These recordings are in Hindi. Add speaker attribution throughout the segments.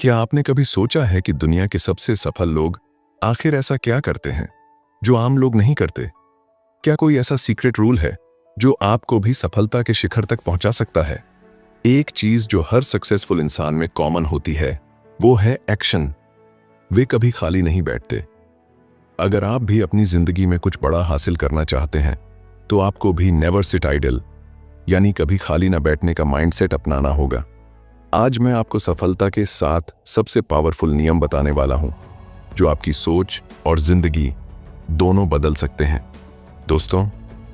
Speaker 1: क्या आपने कभी सोचा है कि दुनिया के सबसे सफल लोग आखिर ऐसा क्या करते हैं जो आम लोग नहीं करते? क्या कोई ऐसा सीक्रेट रूल है जो आपको भी सफलता के शिखर तक पहुंचा सकता है? एक चीज जो हर सक्सेसफुल इंसान में कॉमन होती है वो है एक्शन। वे कभी खाली नहीं बैठते। अगर आप भी अपनी जिंदगी में कुछ बड़ा हासिल करना चाहते हैं तो आपको भी नेवर सिट आइडल यानी कभी खाली ना बैठने का माइंडसेट अपनाना होगा। आज मैं आपको सफलता के 7 सबसे पावरफुल नियम बताने वाला हूं जो आपकी सोच और जिंदगी दोनों बदल सकते हैं। दोस्तों,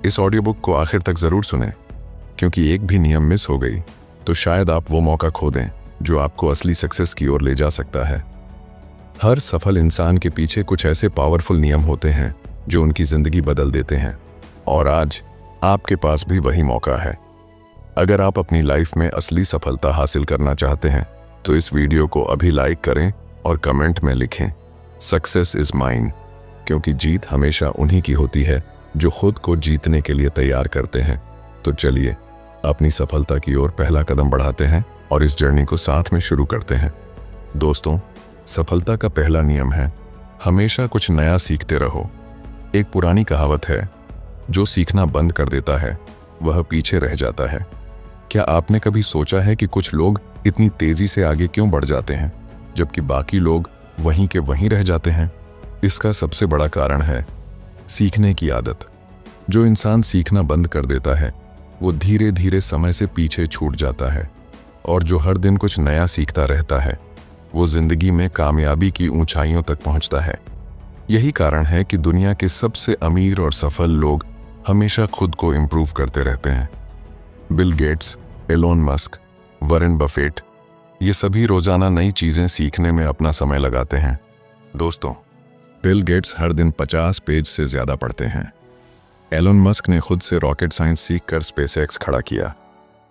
Speaker 1: इस ऑडियो बुक को आखिर तक जरूर सुनें, क्योंकि एक भी नियम मिस हो गई तो शायद आप वो मौका खो दें जो आपको असली सक्सेस की ओर ले जा सकता है। हर सफल इंसान के पीछे कुछ ऐसे पावरफुल नियम होते हैं जो उनकी जिंदगी बदल देते हैं, और आज आपके पास भी वही मौका है। अगर आप अपनी लाइफ में असली सफलता हासिल करना चाहते हैं तो इस वीडियो को अभी लाइक करें और कमेंट में लिखें, सक्सेस इज माइन, क्योंकि जीत हमेशा उन्हीं की होती है जो खुद को जीतने के लिए तैयार करते हैं। तो चलिए अपनी सफलता की ओर पहला कदम बढ़ाते हैं और इस जर्नी को साथ में शुरू करते हैं। दोस्तों, सफलता का पहला नियम है हमेशा कुछ नया सीखते रहो। एक पुरानी कहावत है, जो सीखना बंद कर देता है वह पीछे रह जाता है। क्या आपने कभी सोचा है कि कुछ लोग इतनी तेजी से आगे क्यों बढ़ जाते हैं जबकि बाकी लोग वहीं के वहीं रह जाते हैं? इसका सबसे बड़ा कारण है सीखने की आदत। जो इंसान सीखना बंद कर देता है वो धीरे धीरे समय से पीछे छूट जाता है, और जो हर दिन कुछ नया सीखता रहता है वो जिंदगी में कामयाबी की ऊंचाइयों तक पहुंचता है। यही कारण है कि दुनिया के सबसे अमीर और सफल लोग हमेशा खुद को इम्प्रूव करते रहते हैं। Bill Gates, Elon Musk, Warren Buffett, ये सभी रोजाना नई चीजें सीखने में अपना समय लगाते हैं। दोस्तों, बिल गेट्स हर दिन 50 पेज से ज्यादा पढ़ते हैं। एलोन मस्क ने खुद से रॉकेट साइंस सीखकर स्पेसएक्स खड़ा किया।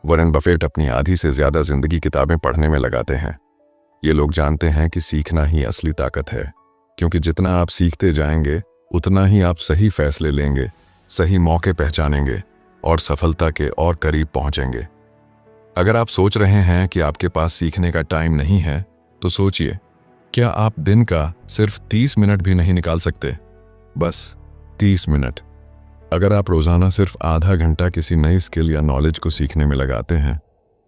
Speaker 1: वॉरेन बफेट अपनी आधी से ज्यादा जिंदगी किताबें पढ़ने में लगाते हैं। ये लोग जानते हैं कि सीखना ही असली ताकत है, क्योंकि जितना आप सीखते जाएंगे उतना ही आप सही फैसले लेंगे, सही मौके पहचानेंगे और सफलता के और करीब पहुंचेंगे। अगर आप सोच रहे हैं कि आपके पास सीखने का टाइम नहीं है तो सोचिए, क्या आप दिन का सिर्फ 30 मिनट भी नहीं निकाल सकते? बस 30 मिनट। अगर आप रोजाना सिर्फ आधा घंटा किसी नई स्किल या नॉलेज को सीखने में लगाते हैं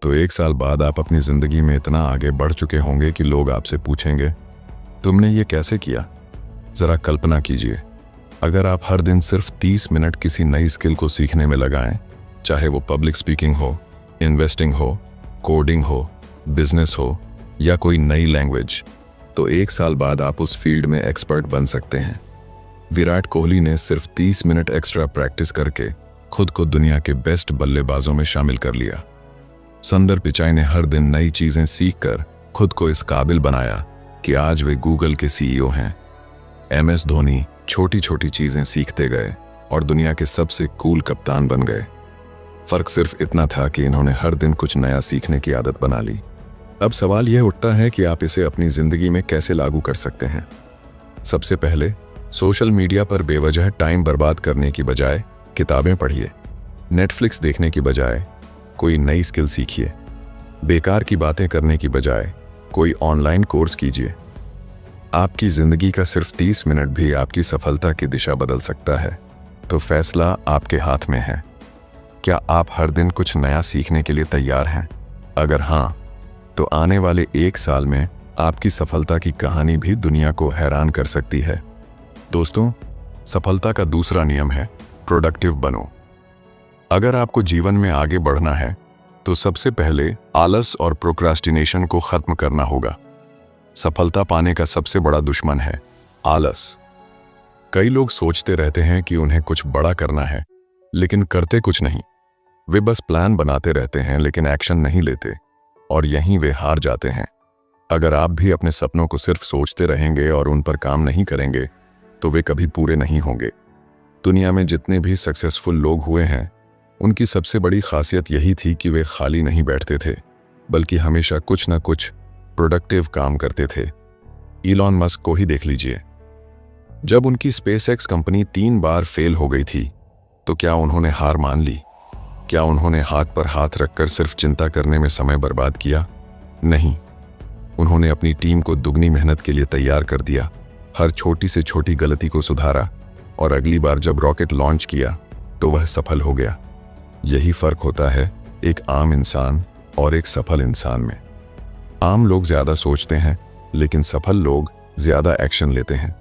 Speaker 1: तो 1 साल बाद आप अपनी जिंदगी में इतना आगे बढ़ चुके होंगे कि लोग आपसे पूछेंगे, तुमने ये कैसे किया? जरा कल्पना कीजिए, अगर आप हर दिन सिर्फ 30 मिनट किसी नई स्किल को सीखने में लगाएं, चाहे वो पब्लिक स्पीकिंग हो, इन्वेस्टिंग हो, कोडिंग हो, बिजनेस हो या कोई नई लैंग्वेज, तो 1 साल बाद आप उस फील्ड में एक्सपर्ट बन सकते हैं। विराट कोहली ने सिर्फ 30 मिनट एक्स्ट्रा प्रैक्टिस करके खुद को दुनिया के बेस्ट बल्लेबाजों में शामिल कर लिया। सुंदर पिचाई ने हर दिन नई चीजें सीखकर खुद को इस काबिल बनाया कि आज वे गूगल के CEO हैं। MS धोनी छोटी छोटी चीजें सीखते गए और दुनिया के सबसे कूल कप्तान बन गए। फर्क सिर्फ इतना था कि इन्होंने हर दिन कुछ नया सीखने की आदत बना ली। अब सवाल यह उठता है कि आप इसे अपनी जिंदगी में कैसे लागू कर सकते हैं। सबसे पहले, सोशल मीडिया पर बेवजह टाइम बर्बाद करने की बजाय किताबें पढ़िए। नेटफ्लिक्स देखने की बजाय कोई नई स्किल सीखिए। बेकार की बातें करने की बजाय कोई ऑनलाइन कोर्स कीजिए। आपकी जिंदगी का सिर्फ 30 मिनट भी आपकी सफलता की दिशा बदल सकता है, तो फैसला आपके हाथ में है। क्या आप हर दिन कुछ नया सीखने के लिए तैयार हैं? अगर हाँ, तो आने वाले 1 साल में आपकी सफलता की कहानी भी दुनिया को हैरान कर सकती है। दोस्तों, सफलता का दूसरा नियम है प्रोडक्टिव बनो। अगर आपको जीवन में आगे बढ़ना है तो सबसे पहले आलस और प्रोक्रास्टिनेशन को खत्म करना होगा। सफलता पाने का सबसे बड़ा दुश्मन है आलस। कई लोग सोचते रहते हैं कि उन्हें कुछ बड़ा करना है, लेकिन करते कुछ नहीं। वे बस प्लान बनाते रहते हैं लेकिन एक्शन नहीं लेते, और यहीं वे हार जाते हैं। अगर आप भी अपने सपनों को सिर्फ सोचते रहेंगे और उन पर काम नहीं करेंगे तो वे कभी पूरे नहीं होंगे। दुनिया में जितने भी सक्सेसफुल लोग हुए हैं, उनकी सबसे बड़ी खासियत यही थी कि वे खाली नहीं बैठते थे, बल्कि हमेशा कुछ न कुछ प्रोडक्टिव काम करते थे। इलॉन मस्क को ही देख लीजिए। जब उनकी स्पेसएक्स कंपनी 3 बार फेल हो गई थी तो क्या उन्होंने हार मान ली? क्या उन्होंने हाथ पर हाथ रखकर सिर्फ चिंता करने में समय बर्बाद किया? नहीं, उन्होंने अपनी टीम को दुगनी मेहनत के लिए तैयार कर दिया, हर छोटी से छोटी गलती को सुधारा और अगली बार जब रॉकेट लॉन्च किया तो वह सफल हो गया। यही फर्क होता है एक आम इंसान और एक सफल इंसान में। आम लोग ज्यादा सोचते हैं, लेकिन सफल लोग ज्यादा एक्शन लेते हैं।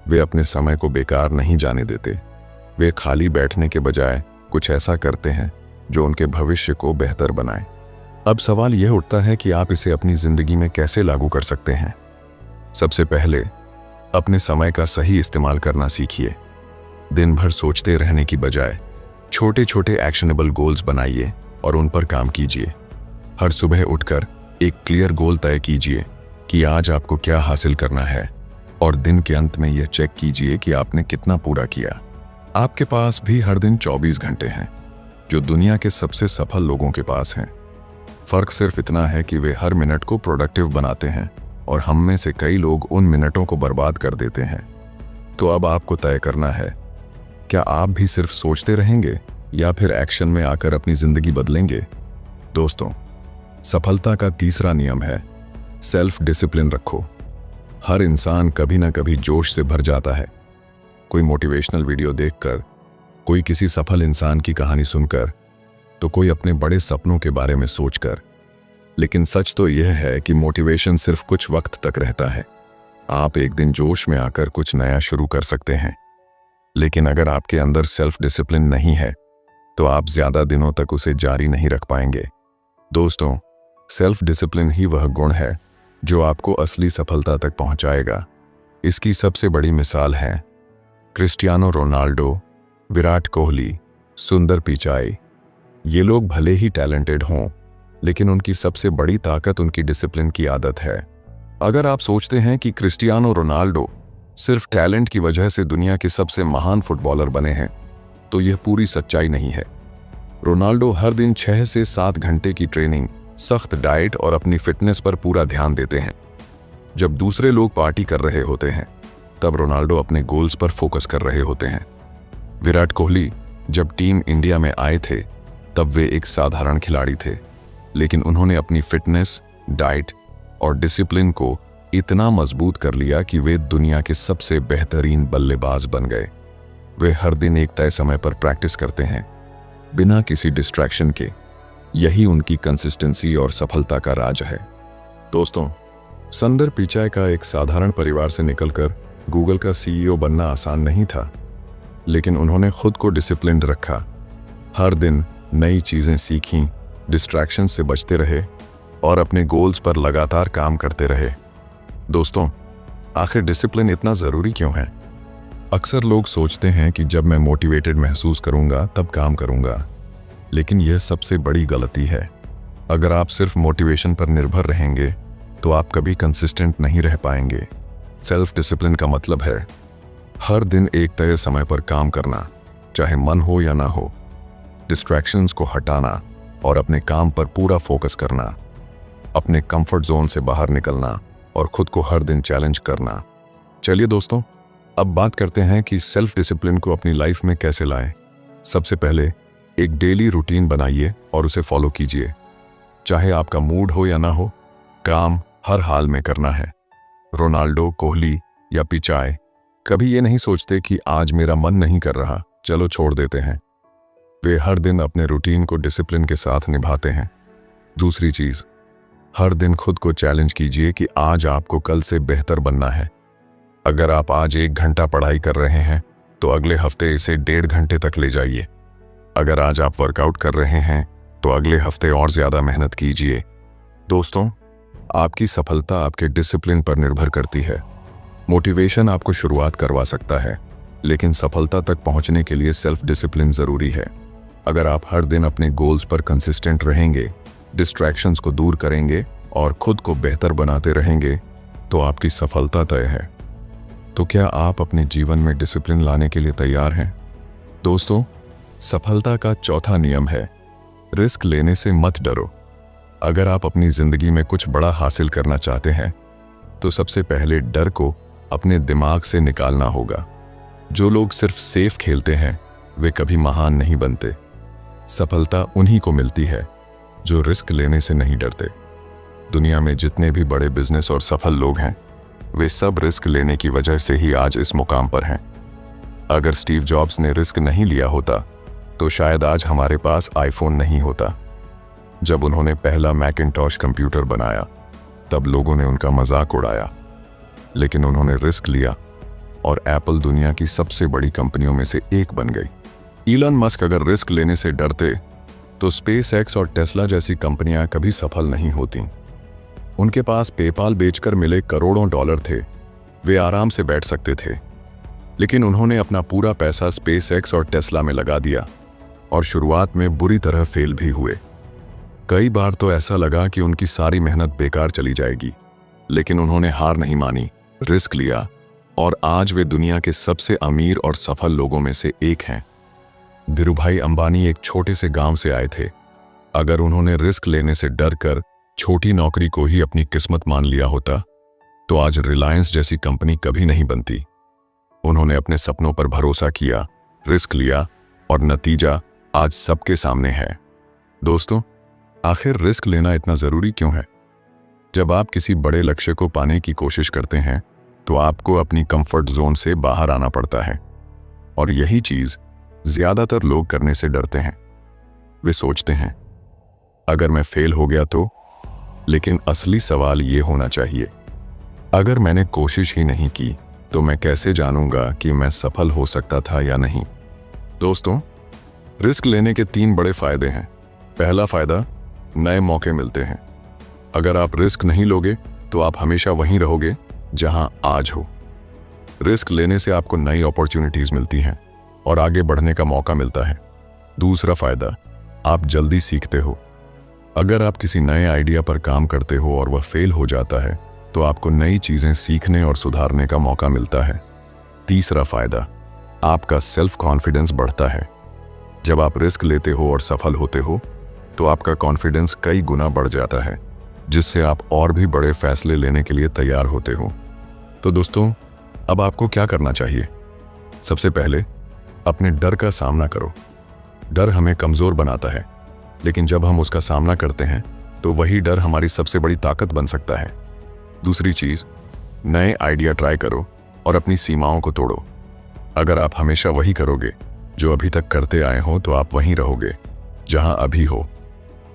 Speaker 1: वे अपने समय को बेकार नहीं जाने देते। वे खाली बैठने के बजाय कुछ ऐसा करते हैं जो उनके भविष्य को बेहतर बनाए। अब सवाल यह उठता है कि आप इसे अपनी जिंदगी में कैसे लागू कर सकते हैं। सबसे पहले अपने समय का सही इस्तेमाल करना सीखिए। दिन भर सोचते रहने की बजाय छोटे छोटे एक्शनेबल गोल्स बनाइए और उन पर काम कीजिए। हर सुबह उठकर एक क्लियर गोल तय कीजिए कि आज आपको क्या हासिल करना है और दिन के अंत में यह चेक कीजिए कि आपने कितना पूरा किया। आपके पास भी हर दिन 24 घंटे हैं, जो दुनिया के सबसे सफल लोगों के पास हैं। फर्क सिर्फ इतना है कि वे हर मिनट को प्रोडक्टिव बनाते हैं और हम में से कई लोग उन मिनटों को बर्बाद कर देते हैं। तो अब आपको तय करना है, क्या आप भी सिर्फ सोचते रहेंगे या फिर एक्शन में आकर अपनी जिंदगी बदलेंगे। दोस्तों, सफलता का तीसरा नियम है सेल्फ डिसिप्लिन रखो। हर इंसान कभी ना कभी जोश से भर जाता है। कोई मोटिवेशनल वीडियो देखकर, कोई किसी सफल इंसान की कहानी सुनकर, तो कोई अपने बड़े सपनों के बारे में सोचकर। लेकिन सच तो यह है कि मोटिवेशन सिर्फ कुछ वक्त तक रहता है। आप एक दिन जोश में आकर कुछ नया शुरू कर सकते हैं, लेकिन अगर आपके अंदर सेल्फ डिसिप्लिन नहीं है तो आप ज्यादा दिनों तक उसे जारी नहीं रख पाएंगे। दोस्तों, सेल्फ डिसिप्लिन ही वह गुण है जो आपको असली सफलता तक पहुंचाएगा। इसकी सबसे बड़ी मिसाल है क्रिस्टियानो रोनाल्डो, विराट कोहली, सुंदर पिचाई। ये लोग भले ही टैलेंटेड हों, लेकिन उनकी सबसे बड़ी ताकत उनकी डिसिप्लिन की आदत है। अगर आप सोचते हैं कि क्रिस्टियानो रोनाल्डो सिर्फ टैलेंट की वजह से दुनिया के सबसे महान फुटबॉलर बने हैं, तो यह पूरी सच्चाई नहीं है। रोनाल्डो हर दिन 6 से 7 घंटे की ट्रेनिंग, सख्त डाइट और अपनी फिटनेस पर पूरा ध्यान देते हैं। जब दूसरे लोग पार्टी कर रहे होते हैं, तब रोनाल्डो अपने गोल्स पर फोकस कर रहे होते हैं। विराट कोहली जब टीम इंडिया में आए थे, तब वे एक साधारण खिलाड़ी थे, लेकिन उन्होंने अपनी फिटनेस, डाइट और डिसिप्लिन को इतना मजबूत कर लिया कि वे दुनिया के सबसे बेहतरीन बल्लेबाज बन गए। वे हर दिन एक तय समय पर प्रैक्टिस करते हैं, बिना किसी डिस्ट्रैक्शन के। यही उनकी कंसिस्टेंसी और सफलता का राज है। दोस्तों, सुंदर पिचाई का एक साधारण परिवार से निकलकर गूगल का CEO बनना आसान नहीं था, लेकिन उन्होंने खुद को डिसिप्लिन्ड रखा। हर दिन नई चीजें सीखीं, डिस्ट्रैक्शन से बचते रहे और अपने गोल्स पर लगातार काम करते रहे। दोस्तों, आखिर डिसिप्लिन इतना जरूरी क्यों है? अक्सर लोग सोचते हैं कि जब मैं मोटिवेटेड महसूस करूंगा तब काम करूंगा, लेकिन यह सबसे बड़ी गलती है। अगर आप सिर्फ मोटिवेशन पर निर्भर रहेंगे तो आप कभी कंसिस्टेंट नहीं रह पाएंगे। सेल्फ डिसिप्लिन का मतलब है हर दिन एक तय समय पर काम करना, चाहे मन हो या ना हो। डिस्ट्रैक्शंस को हटाना और अपने काम पर पूरा फोकस करना। अपने कंफर्ट जोन से बाहर निकलना और खुद को हर दिन चैलेंज करना। चलिए दोस्तों, अब बात करते हैं कि सेल्फ डिसिप्लिन को अपनी लाइफ में कैसे लाएं। सबसे पहले एक डेली रूटीन बनाइए और उसे फॉलो कीजिए। चाहे आपका मूड हो या ना हो, काम हर हाल में करना है। रोनाल्डो, कोहली या पिचाई कभी ये नहीं सोचते कि आज मेरा मन नहीं कर रहा, चलो छोड़ देते हैं। वे हर दिन अपने रूटीन को डिसिप्लिन के साथ निभाते हैं। दूसरी चीज, हर दिन खुद को चैलेंज कीजिए कि आज आपको कल से बेहतर बनना है। अगर आप आज 1 घंटा पढ़ाई कर रहे हैं, तो अगले हफ्ते इसे 1.5 घंटे तक ले जाइए। अगर आज आप वर्कआउट कर रहे हैं, तो अगले हफ्ते और ज्यादा मेहनत कीजिए। दोस्तों, आपकी सफलता आपके डिसिप्लिन पर निर्भर करती है। मोटिवेशन आपको शुरुआत करवा सकता है, लेकिन सफलता तक पहुंचने के लिए सेल्फ डिसिप्लिन जरूरी है। अगर आप हर दिन अपने गोल्स पर कंसिस्टेंट रहेंगे, डिस्ट्रैक्शंस को दूर करेंगे और खुद को बेहतर बनाते रहेंगे, तो आपकी सफलता तय है। तो क्या आप अपने जीवन में डिसिप्लिन लाने के लिए तैयार हैं? दोस्तों, सफलता का चौथा नियम है रिस्क लेने से मत डरो। अगर आप अपनी जिंदगी में कुछ बड़ा हासिल करना चाहते हैं, तो सबसे पहले डर को अपने दिमाग से निकालना होगा। जो लोग सिर्फ सेफ खेलते हैं, वे कभी महान नहीं बनते। सफलता उन्हीं को मिलती है जो रिस्क लेने से नहीं डरते। दुनिया में जितने भी बड़े बिजनेस और सफल लोग हैं, वे सब रिस्क लेने की वजह से ही आज इस मुकाम पर हैं। अगर स्टीव जॉब्स ने रिस्क नहीं लिया होता तो शायद आज हमारे पास आईफोन नहीं होता। जब उन्होंने पहला मैकिंटॉश कंप्यूटर बनाया तब लोगों ने उनका मजाक उड़ाया, लेकिन उन्होंने रिस्क लिया और एप्पल दुनिया की सबसे बड़ी कंपनियों में से एक बन गई। इलॉन मस्क अगर रिस्क लेने से डरते तो स्पेस एक्स और टेस्ला जैसी कंपनियां कभी सफल नहीं होती। उनके पास पेपाल बेचकर मिले करोड़ों डॉलर थे, वे आराम से बैठ सकते थे, लेकिन उन्होंने अपना पूरा पैसा स्पेस एक्स और टेस्ला में लगा दिया और शुरुआत में बुरी तरह फेल भी हुए। कई बार तो ऐसा लगा कि उनकी सारी मेहनत बेकार चली जाएगी, लेकिन उन्होंने हार नहीं मानी, रिस्क लिया और आज वे दुनिया के सबसे अमीर और सफल लोगों में से एक हैं। धीरूभाई अंबानी एक छोटे से गांव से आए थे। अगर उन्होंने रिस्क लेने से डरकर छोटी नौकरी को ही अपनी किस्मत मान लिया होता तो आज रिलायंस जैसी कंपनी कभी नहीं बनती। उन्होंने अपने सपनों पर भरोसा किया, रिस्क लिया और नतीजा आज सबके सामने है। दोस्तों, आखिर रिस्क लेना इतना जरूरी क्यों है? जब आप किसी बड़े लक्ष्य को पाने की कोशिश करते हैं तो आपको अपनी कंफर्ट जोन से बाहर आना पड़ता है, और यही चीज ज्यादातर लोग करने से डरते हैं। वे सोचते हैं अगर मैं फेल हो गया तो, लेकिन असली सवाल ये होना चाहिए, अगर मैंने कोशिश ही नहीं की तो मैं कैसे जानूंगा कि मैं सफल हो सकता था या नहीं? दोस्तों, रिस्क लेने के 3 बड़े फायदे हैं। पहला फायदा, नए मौके मिलते हैं। अगर आप रिस्क नहीं लोगे तो आप हमेशा वहीं रहोगे जहां आज हो। रिस्क लेने से आपको नई अपॉर्चुनिटीज मिलती हैं और आगे बढ़ने का मौका मिलता है। दूसरा फायदा, आप जल्दी सीखते हो। अगर आप किसी नए आइडिया पर काम करते हो और वह फेल हो जाता है तो आपको नई चीजें सीखने और सुधारने का मौका मिलता है। तीसरा फायदा, आपका सेल्फ कॉन्फिडेंस बढ़ता है। जब आप रिस्क लेते हो और सफल होते हो तो आपका कॉन्फिडेंस कई गुना बढ़ जाता है, जिससे आप और भी बड़े फैसले लेने के लिए तैयार होते हो। तो दोस्तों, अब आपको क्या करना चाहिए? सबसे पहले अपने डर का सामना करो। डर हमें कमजोर बनाता है, लेकिन जब हम उसका सामना करते हैं तो वही डर हमारी सबसे बड़ी ताकत बन सकता है। दूसरी चीज, नए आइडिया ट्राई करो और अपनी सीमाओं को तोड़ो। अगर आप हमेशा वही करोगे जो अभी तक करते आए हो तो आप वहीं रहोगे जहां अभी हो।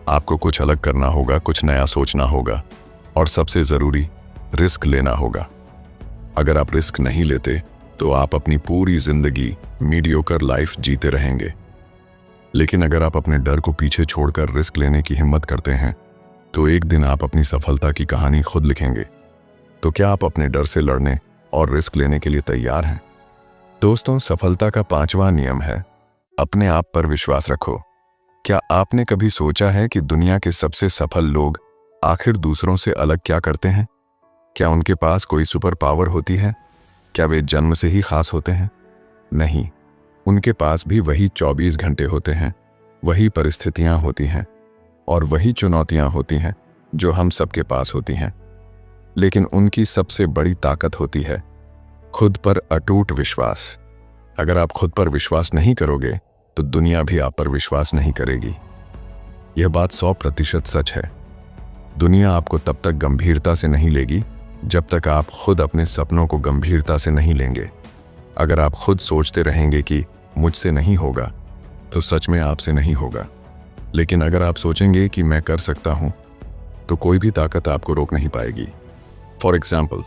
Speaker 1: आपको कुछ अलग करना होगा, कुछ नया सोचना होगा और सबसे जरूरी, रिस्क लेना होगा। अगर आप रिस्क नहीं लेते तो आप अपनी पूरी जिंदगी मीडियोकर लाइफ जीते रहेंगे, लेकिन अगर आप अपने डर को पीछे छोड़कर रिस्क लेने की हिम्मत करते हैं तो एक दिन आप अपनी सफलता की कहानी खुद लिखेंगे। तो क्या आप अपने डर से लड़ने और रिस्क लेने के लिए तैयार हैं? दोस्तों, सफलता का 5वां नियम है, अपने आप पर विश्वास रखो। क्या आपने कभी सोचा है कि दुनिया के सबसे सफल लोग आखिर दूसरों से अलग क्या करते हैं? क्या उनके पास कोई सुपर पावर होती है? क्या वे जन्म से ही खास होते हैं? नहीं, उनके पास भी वही 24 घंटे होते हैं, वही परिस्थितियां होती हैं और वही चुनौतियां होती हैं जो हम सबके पास होती हैं। लेकिन उनकी सबसे बड़ी ताकत होती है खुद पर अटूट विश्वास। अगर आप खुद पर विश्वास नहीं करोगे तो दुनिया भी आप पर विश्वास नहीं करेगी। यह बात 100% सच है। दुनिया आपको तब तक गंभीरता से नहीं लेगी जब तक आप खुद अपने सपनों को गंभीरता से नहीं लेंगे। अगर आप खुद सोचते रहेंगे कि मुझसे नहीं होगा तो सच में आपसे नहीं होगा, लेकिन अगर आप सोचेंगे कि मैं कर सकता हूं तो कोई भी ताकत आपको रोक नहीं पाएगी। फॉर एग्जाम्पल,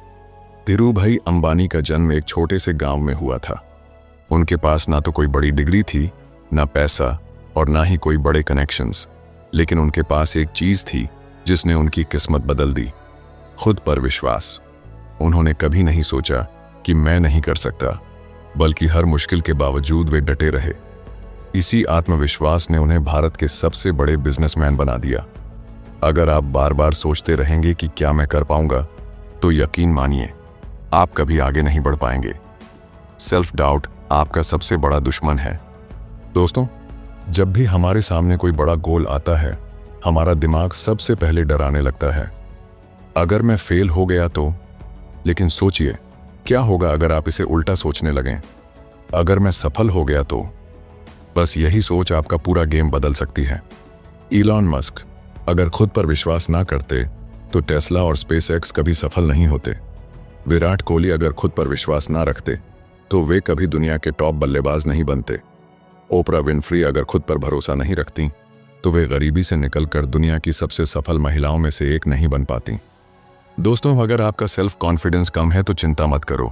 Speaker 1: धीरूभाई अंबानी का जन्म एक छोटे से गांव में हुआ था। उनके पास ना तो कोई बड़ी डिग्री थी, ना पैसा और ना ही कोई बड़े कनेक्शंस, लेकिन उनके पास एक चीज थी जिसने उनकी किस्मत बदल दी, खुद पर विश्वास। उन्होंने कभी नहीं सोचा कि मैं नहीं कर सकता, बल्कि हर मुश्किल के बावजूद वे डटे रहे। इसी आत्मविश्वास ने उन्हें भारत के सबसे बड़े बिजनेसमैन बना दिया। अगर आप बार बार सोचते रहेंगे कि क्या मैं कर पाऊंगा, तो यकीन मानिए आप कभी आगे नहीं बढ़ पाएंगे। सेल्फ डाउट आपका सबसे बड़ा दुश्मन है। दोस्तों, जब भी हमारे सामने कोई बड़ा गोल आता है, हमारा दिमाग सबसे पहले डराने लगता है। अगर मैं फेल हो गया तो? लेकिन सोचिए, क्या होगा अगर आप इसे उल्टा सोचने लगें? अगर मैं सफल हो गया तो? बस यही सोच आपका पूरा गेम बदल सकती है। इलॉन मस्क अगर खुद पर विश्वास ना करते तो टेस्ला और स्पेसएक्स कभी सफल नहीं होते। विराट कोहली अगर खुद पर विश्वास ना रखते तो वे कभी दुनिया के टॉप बल्लेबाज नहीं बनते। ओपरा विनफ्री अगर खुद पर भरोसा नहीं रखती तो वे गरीबी से निकलकर दुनिया की सबसे सफल महिलाओं में से एक नहीं बन पाती। दोस्तों, अगर आपका सेल्फ कॉन्फिडेंस कम है तो चिंता मत करो।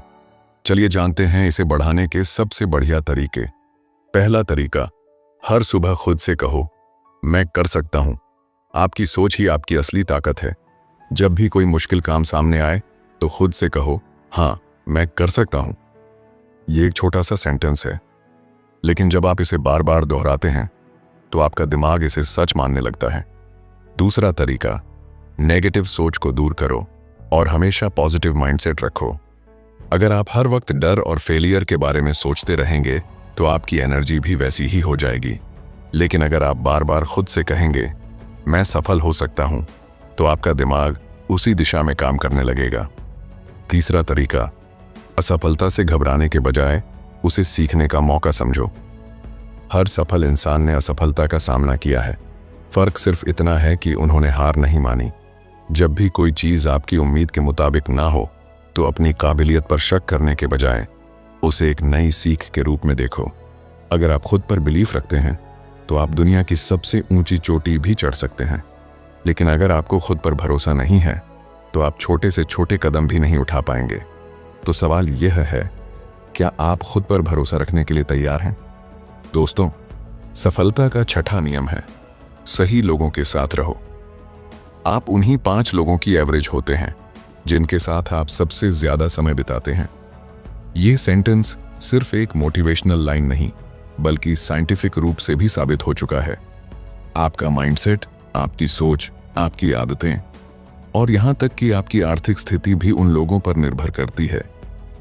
Speaker 1: चलिए जानते हैं इसे बढ़ाने के सबसे बढ़िया तरीके। पहला तरीका, हर सुबह खुद से कहो, मैं कर सकता हूं। आपकी सोच ही आपकी असली ताकत है। जब भी कोई मुश्किल काम सामने आए तो खुद से कहो, हाँ मैं कर सकता हूं। ये एक छोटा सा सेंटेंस है, लेकिन जब आप इसे बार बार दोहराते हैं तो आपका दिमाग इसे सच मानने लगता है। दूसरा तरीका, नेगेटिव सोच को दूर करो और हमेशा पॉजिटिव माइंडसेट रखो। अगर आप हर वक्त डर और फेलियर के बारे में सोचते रहेंगे तो आपकी एनर्जी भी वैसी ही हो जाएगी। लेकिन अगर आप बार बार खुद से कहेंगे, मैं सफल हो सकता हूं, तो आपका दिमाग उसी दिशा में काम करने लगेगा। तीसरा तरीका, असफलता से घबराने के बजाय उसे सीखने का मौका समझो। हर सफल इंसान ने असफलता का सामना किया है। फर्क सिर्फ इतना है कि उन्होंने हार नहीं मानी। जब भी कोई चीज आपकी उम्मीद के मुताबिक ना हो तो अपनी काबिलियत पर शक करने के बजाय उसे एक नई सीख के रूप में देखो। अगर आप खुद पर बिलीफ रखते हैं तो आप दुनिया की सबसे ऊंची चोटी भी चढ़ सकते हैं। लेकिन अगर आपको खुद पर भरोसा नहीं है तो आप छोटे से छोटे कदम भी नहीं उठा पाएंगे। तो सवाल यह है, क्या आप खुद पर भरोसा रखने के लिए तैयार हैं? दोस्तों, सफलता का छठा नियम है, सही लोगों के साथ रहो। आप उन्हीं 5 लोगों की एवरेज होते हैं जिनके साथ आप सबसे ज्यादा समय बिताते हैं। ये सेंटेंस सिर्फ एक मोटिवेशनल लाइन नहीं, बल्कि साइंटिफिक रूप से भी साबित हो चुका है। आपका माइंडसेट, आपकी सोच, आपकी आदतें और यहां तक कि आपकी आर्थिक स्थिति भी उन लोगों पर निर्भर करती है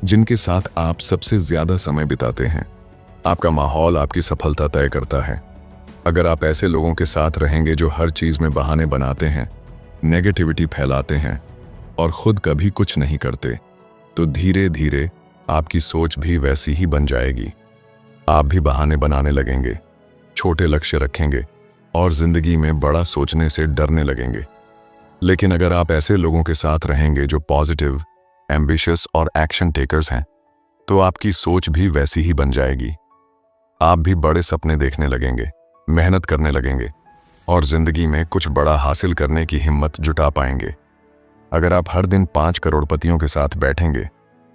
Speaker 1: जिनके साथ आप सबसे ज्यादा समय बिताते हैं। आपका माहौल आपकी सफलता तय करता है। अगर आप ऐसे लोगों के साथ रहेंगे जो हर चीज में बहाने बनाते हैं, नेगेटिविटी फैलाते हैं और खुद कभी कुछ नहीं करते, तो धीरे धीरे आपकी सोच भी वैसी ही बन जाएगी। आप भी बहाने बनाने लगेंगे, छोटे लक्ष्य रखेंगे और जिंदगी में बड़ा सोचने से डरने लगेंगे। लेकिन अगर आप ऐसे लोगों के साथ रहेंगे जो पॉजिटिव, एम्बिशियस और एक्शन टेकर्स हैं, तो आपकी सोच भी वैसी ही बन जाएगी। आप भी बड़े सपने देखने लगेंगे, मेहनत करने लगेंगे और जिंदगी में कुछ बड़ा हासिल करने की हिम्मत जुटा पाएंगे। अगर आप हर दिन 5 करोड़पतियों के साथ बैठेंगे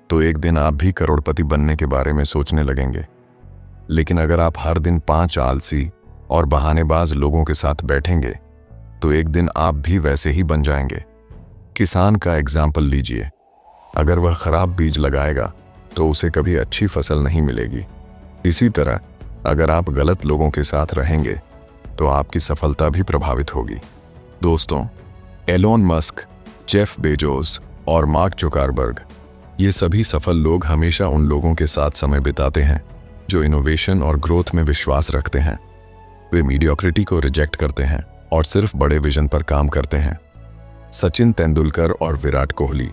Speaker 1: तो एक दिन आप भी करोड़पति बनने के बारे में सोचने लगेंगे। लेकिन अगर आप हर दिन 5 आलसी और बहानेबाज लोगों के साथ बैठेंगे तो एक दिन आप भी वैसे ही बन जाएंगे। किसान का एग्जाम्पल लीजिए। अगर वह खराब बीज लगाएगा तो उसे कभी अच्छी फसल नहीं मिलेगी। इसी तरह अगर आप गलत लोगों के साथ रहेंगे तो आपकी सफलता भी प्रभावित होगी। दोस्तों, एलोन मस्क, जेफ बेजोस और मार्क जुकरबर्ग, ये सभी सफल लोग हमेशा उन लोगों के साथ समय बिताते हैं जो इनोवेशन और ग्रोथ में विश्वास रखते हैं। वे मीडियोक्रिटी को रिजेक्ट करते हैं और सिर्फ बड़े विजन पर काम करते हैं। सचिन तेंदुलकर और विराट कोहली,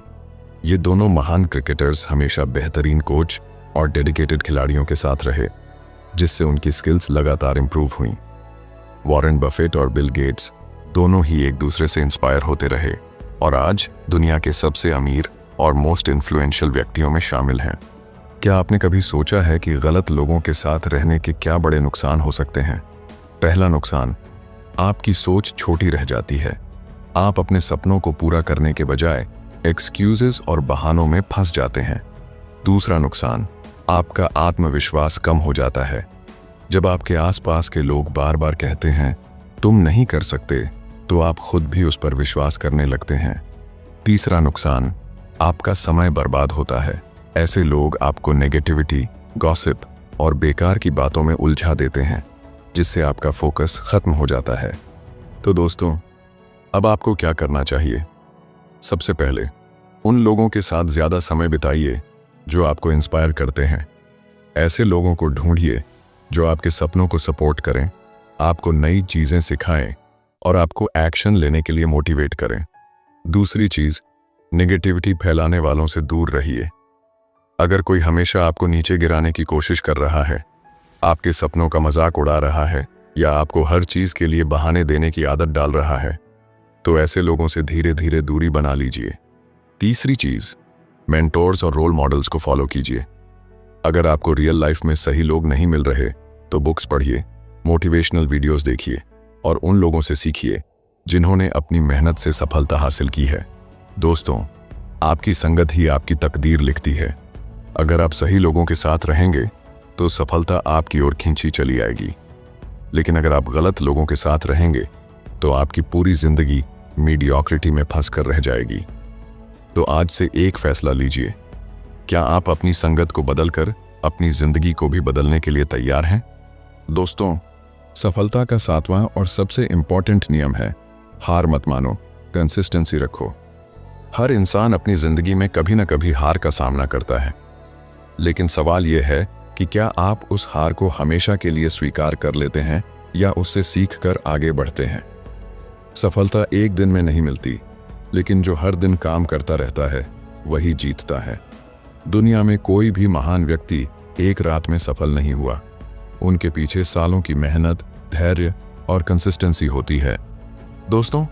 Speaker 1: ये दोनों महान क्रिकेटर्स हमेशा बेहतरीन कोच और डेडिकेटेड खिलाड़ियों के साथ रहे, जिससे उनकी स्किल्स लगातार इंप्रूव हुई। वॉरेन बफेट और बिल गेट्स दोनों ही एक दूसरे से इंस्पायर होते रहे और आज दुनिया के सबसे अमीर और मोस्ट इन्फ्लुएंशियल व्यक्तियों में शामिल हैं। क्या आपने कभी सोचा है कि गलत लोगों के साथ रहने के क्या बड़े नुकसान हो सकते हैं? पहला नुकसान, आपकी सोच छोटी रह जाती है। आप अपने सपनों को पूरा करने के बजाय एक्सक्यूजेस और बहानों में फंस जाते हैं। दूसरा नुकसान, आपका आत्मविश्वास कम हो जाता है। जब आपके आसपास के लोग बार बार कहते हैं तुम नहीं कर सकते, तो आप खुद भी उस पर विश्वास करने लगते हैं। तीसरा नुकसान, आपका समय बर्बाद होता है। ऐसे लोग आपको नेगेटिविटी, गॉसिप और बेकार की बातों में उलझा देते हैं, जिससे आपका फोकस खत्म हो जाता है। तो दोस्तों, अब आपको क्या करना चाहिए? सबसे पहले उन लोगों के साथ ज्यादा समय बिताइए जो आपको इंस्पायर करते हैं। ऐसे लोगों को ढूंढिए जो आपके सपनों को सपोर्ट करें, आपको नई चीजें सिखाएं और आपको एक्शन लेने के लिए मोटिवेट करें। दूसरी चीज, नेगेटिविटी फैलाने वालों से दूर रहिए। अगर कोई हमेशा आपको नीचे गिराने की कोशिश कर रहा है, आपके सपनों का मजाक उड़ा रहा है या आपको हर चीज के लिए बहाने देने की आदत डाल रहा है, तो ऐसे लोगों से धीरे धीरे दूरी बना लीजिए। तीसरी चीज, मेंटोर्स और रोल मॉडल्स को फॉलो कीजिए। अगर आपको रियल लाइफ में सही लोग नहीं मिल रहे तो बुक्स पढ़िए, मोटिवेशनल वीडियोस देखिए और उन लोगों से सीखिए जिन्होंने अपनी मेहनत से सफलता हासिल की है। दोस्तों, आपकी संगत ही आपकी तकदीर लिखती है। अगर आप सही लोगों के साथ रहेंगे तो सफलता आपकी ओर खींची चली आएगी, लेकिन अगर आप गलत लोगों के साथ रहेंगे तो आपकी पूरी जिंदगी मीडियोक्रिटी में फंस कर रह जाएगी। तो आज से एक फैसला लीजिए, क्या आप अपनी संगत को बदलकर अपनी जिंदगी को भी बदलने के लिए तैयार हैं? दोस्तों, सफलता का 7वां और सबसे इंपॉर्टेंट नियम है, हार मत मानो, कंसिस्टेंसी रखो। हर इंसान अपनी जिंदगी में कभी ना कभी हार का सामना करता है, लेकिन सवाल यह है कि क्या आप उस हार को हमेशा के लिए स्वीकार कर लेते हैं या उससे सीख कर आगे बढ़ते हैं। सफलता एक दिन में नहीं मिलती, लेकिन जो हर दिन काम करता रहता है वही जीतता है। दुनिया में कोई भी महान व्यक्ति एक रात में सफल नहीं हुआ। उनके पीछे सालों की मेहनत, धैर्य और कंसिस्टेंसी होती है। दोस्तों,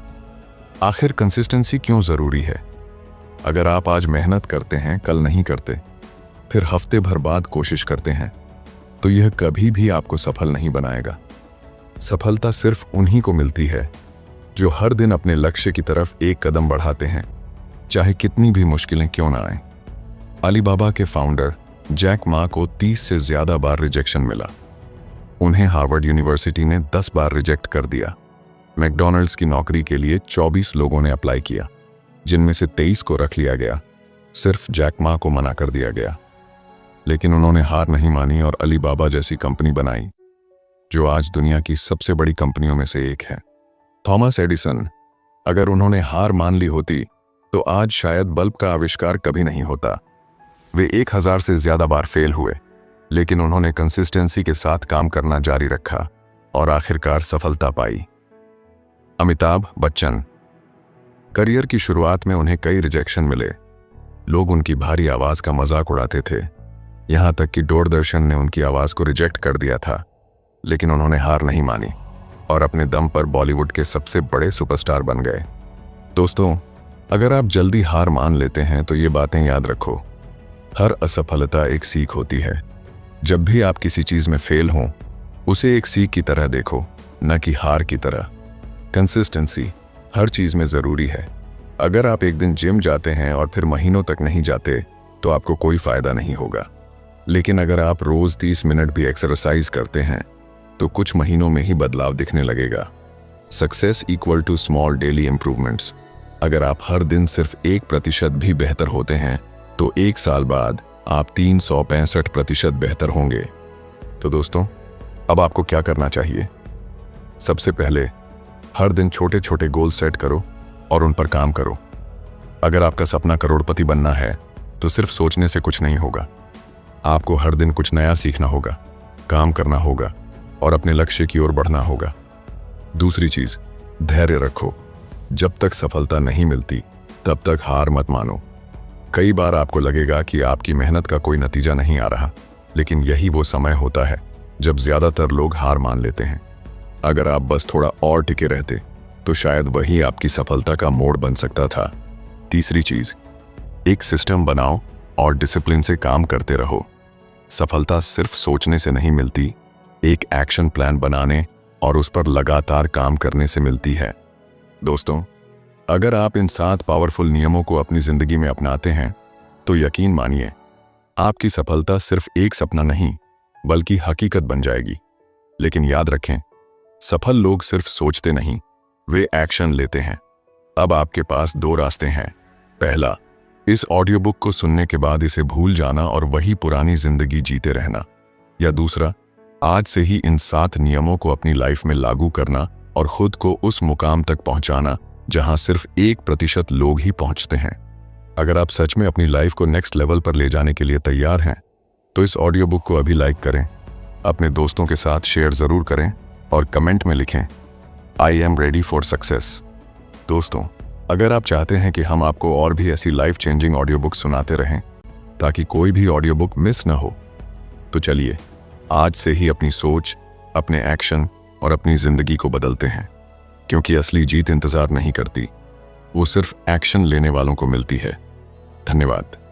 Speaker 1: आखिर कंसिस्टेंसी क्यों जरूरी है? अगर आप आज मेहनत करते हैं, कल नहीं करते, फिर हफ्ते भर बाद कोशिश करते हैं, तो यह कभी भी आपको सफल नहीं बनाएगा। सफलता सिर्फ उन्हीं को मिलती है जो हर दिन अपने लक्ष्य की तरफ एक कदम बढ़ाते हैं, चाहे कितनी भी मुश्किलें क्यों ना आए। अलीबाबा के फाउंडर जैक मा को 30 से ज्यादा बार रिजेक्शन मिला। उन्हें हार्वर्ड यूनिवर्सिटी ने 10 बार रिजेक्ट कर दिया। मैकडॉनल्ड्स की नौकरी के लिए 24 लोगों ने अप्लाई किया, जिनमें से 23 को रख लिया गया। सिर्फ जैक मा को मना कर दिया गया, लेकिन उन्होंने हार नहीं मानी और अलीबाबा जैसी कंपनी बनाई, जो आज दुनिया की सबसे बड़ी कंपनियों में से एक है। थॉमस एडिसन, अगर उन्होंने हार मान ली होती तो आज शायद बल्ब का आविष्कार कभी नहीं होता। वे 1000 से ज्यादा बार फेल हुए, लेकिन उन्होंने कंसिस्टेंसी के साथ काम करना जारी रखा और आखिरकार सफलता पाई। अमिताभ बच्चन, करियर की शुरुआत में उन्हें कई रिजेक्शन मिले। लोग उनकी भारी आवाज का मजाक उड़ाते थे, यहां तक कि दूरदर्शन ने उनकी आवाज को रिजेक्ट कर दिया था, लेकिन उन्होंने हार नहीं मानी और अपने दम पर बॉलीवुड के सबसे बड़े सुपरस्टार बन गए। दोस्तों, अगर आप जल्दी हार मान लेते हैं तो ये बातें याद रखो, हर असफलता एक सीख होती है। जब भी आप किसी चीज में फेल हों, उसे एक सीख की तरह देखो, न कि हार की तरह। कंसिस्टेंसी हर चीज में जरूरी है। अगर आप एक दिन जिम जाते हैं और फिर महीनों तक नहीं जाते तो आपको कोई फायदा नहीं होगा, लेकिन अगर आप रोज 30 मिनट भी एक्सरसाइज करते हैं तो कुछ महीनों में ही बदलाव दिखने लगेगा। Success equal to small daily improvements. अगर आप हर दिन सिर्फ 1% भी बेहतर होते हैं तो 1 साल बाद आप 365% बेहतर होंगे। तो दोस्तों, अब आपको क्या करना चाहिए? सबसे पहले हर दिन छोटे छोटे गोल सेट करो और उन पर काम करो। अगर आपका सपना करोड़पति बनना है तो सिर्फ सोचने से कुछ नहीं होगा। आपको हर दिन कुछ नया सीखना होगा, काम करना होगा और अपने लक्ष्य की ओर बढ़ना होगा। दूसरी चीज, धैर्य रखो। जब तक सफलता नहीं मिलती तब तक हार मत मानो। कई बार आपको लगेगा कि आपकी मेहनत का कोई नतीजा नहीं आ रहा, लेकिन यही वो समय होता है जब ज्यादातर लोग हार मान लेते हैं। अगर आप बस थोड़ा और टिके रहते तो शायद वही आपकी सफलता का मोड़ बन सकता था। तीसरी चीज, एक सिस्टम बनाओ और डिसिप्लिन से काम करते रहो। सफलता सिर्फ सोचने से नहीं मिलती, एक एक्शन प्लान बनाने और उस पर लगातार काम करने से मिलती है। दोस्तों, अगर आप इन 7 पावरफुल नियमों को अपनी जिंदगी में अपनाते हैं तो यकीन मानिए, आपकी सफलता सिर्फ एक सपना नहीं बल्कि हकीकत बन जाएगी। लेकिन याद रखें, सफल लोग सिर्फ सोचते नहीं, वे एक्शन लेते हैं। अब आपके पास 2 रास्ते हैं। पहला, इस ऑडियो बुक को सुनने के बाद इसे भूल जाना और वही पुरानी जिंदगी जीते रहना, या दूसरा, आज से ही इन 7 नियमों को अपनी लाइफ में लागू करना और खुद को उस मुकाम तक पहुंचाना जहां सिर्फ 1% लोग ही पहुंचते हैं। अगर आप सच में अपनी लाइफ को नेक्स्ट लेवल पर ले जाने के लिए तैयार हैं तो इस ऑडियो बुक को अभी लाइक करें, अपने दोस्तों के साथ शेयर जरूर करें और कमेंट में लिखें, I am ready for success. दोस्तों, अगर आप चाहते हैं कि हम आपको और भी ऐसी लाइफ चेंजिंग ऑडियो बुक सुनाते रहें ताकि कोई भी ऑडियो बुक मिस ना हो, तो चलिए आज से ही अपनी सोच, अपने एक्शन और अपनी जिंदगी को बदलते हैं। क्योंकि असली जीत इंतजार नहीं करती, वो सिर्फ एक्शन लेने वालों को मिलती है। धन्यवाद।